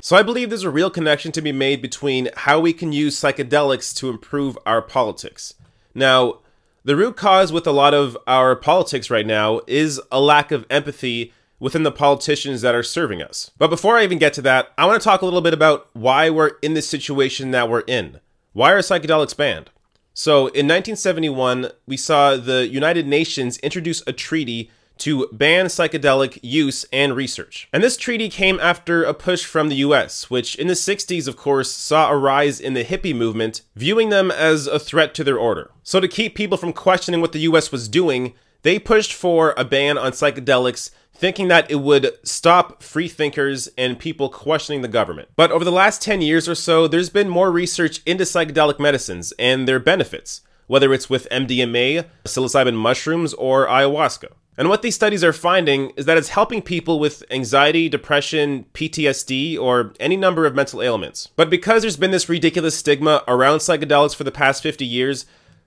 So I believe there's a real connection to be made between how we can use psychedelics to improve our politics. Now, the root cause with a lot of our politics right now is a lack of empathy within the politicians that are serving us. But before I even get to that, I want to talk a little bit about why we're in this situation that we're in. Why are psychedelics banned? So in 1971, we saw the United Nations introduce a treaty to ban psychedelic use and research. And this treaty came after a push from the US, which in the 60s, of course, saw a rise in the hippie movement, viewing them as a threat to their order. So to keep people from questioning what the US was doing, they pushed for a ban on psychedelics, thinking that it would stop free thinkers and people questioning the government. But over the last 10 years or so, there's been more research into psychedelic medicines and their benefits, whether it's with MDMA, psilocybin mushrooms, or ayahuasca. And what these studies are finding is that it's helping people with anxiety, depression, PTSD, or any number of mental ailments. But because there's been this ridiculous stigma around psychedelics for the past 50 years,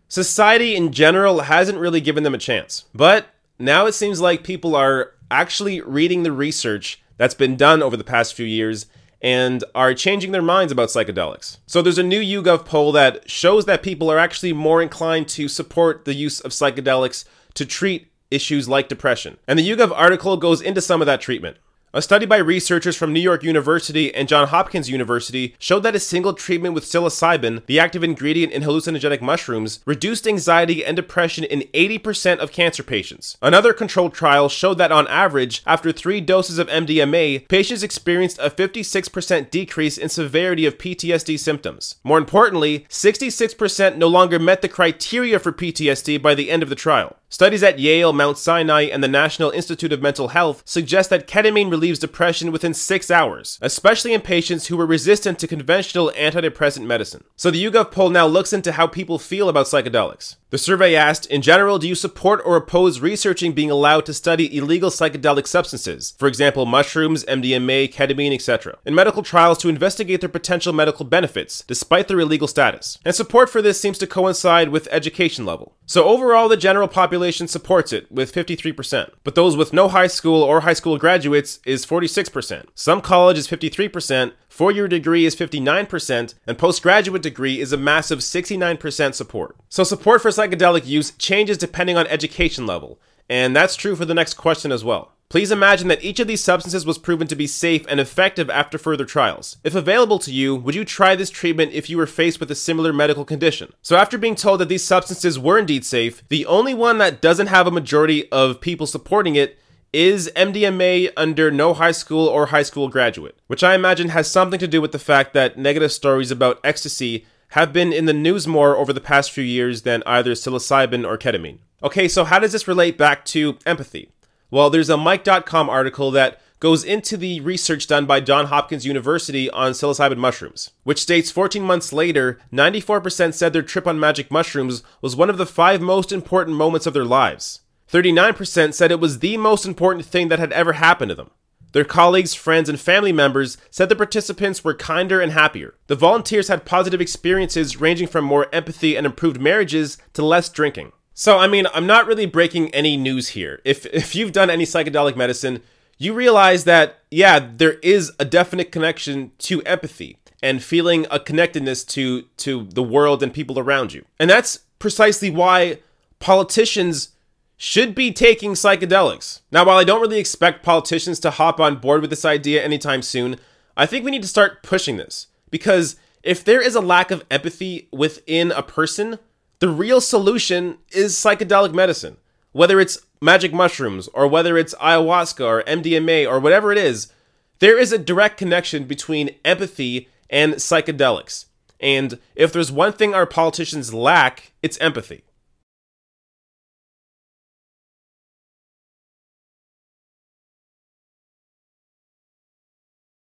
society in general hasn't really given them a chance. But now it seems like people are actually reading the research that's been done over the past few years and are changing their minds about psychedelics. So there's a new YouGov poll that shows that people are actually more inclined to support the use of psychedelics to treat issues like depression. And the YouGov article goes into some of that treatment. A study by researchers from New York University and Johns Hopkins University showed that a single treatment with psilocybin, the active ingredient in hallucinogenic mushrooms, reduced anxiety and depression in 80% of cancer patients. Another controlled trial showed that on average, after 3 doses of MDMA, patients experienced a 56% decrease in severity of PTSD symptoms. More importantly, 66% no longer met the criteria for PTSD by the end of the trial. Studies at Yale, Mount Sinai, and the National Institute of Mental Health suggest that ketamine relieves depression within 6 hours, especially in patients who were resistant to conventional antidepressant medicine. So the YouGov poll now looks into how people feel about psychedelics. The survey asked, in general, do you support or oppose researching being allowed to study illegal psychedelic substances, for example, mushrooms, MDMA, ketamine, etc., in medical trials to investigate their potential medical benefits, despite their illegal status? And support for this seems to coincide with education level. So overall, the general population supports it, with 53%. But those with no high school or high school graduates is 46%. Some college is 53%, 4-year degree is 59%, and postgraduate degree is a massive 69% support. So support for psychedelic use changes depending on education level, and that's true for the next question as well. Please imagine that each of these substances was proven to be safe and effective after further trials. If available to you, would you try this treatment if you were faced with a similar medical condition? So after being told that these substances were indeed safe, the only one that doesn't have a majority of people supporting it is MDMA under no high school or high school graduate, which I imagine has something to do with the fact that negative stories about ecstasy have been in the news more over the past few years than either psilocybin or ketamine. Okay, so how does this relate back to empathy? Well, there's a Mike.com article that goes into the research done by Johns Hopkins University on psilocybin mushrooms, which states 14 months later, 94% said their trip on magic mushrooms was one of the 5 most important moments of their lives. 39% said it was the most important thing that had ever happened to them. Their colleagues, friends, and family members said the participants were kinder and happier. The volunteers had positive experiences ranging from more empathy and improved marriages to less drinking. So, I mean, I'm not really breaking any news here. If you've done any psychedelic medicine, you realize that, yeah, there is a definite connection to empathy and feeling a connectedness to the world and people around you. And that's precisely why politicians should be taking psychedelics. Now, while I don't really expect politicians to hop on board with this idea anytime soon, I think we need to start pushing this. Because if there is a lack of empathy within a person, the real solution is psychedelic medicine. Whether it's magic mushrooms, or whether it's ayahuasca, or MDMA, or whatever it is, there is a direct connection between empathy and psychedelics. And if there's one thing our politicians lack, it's empathy.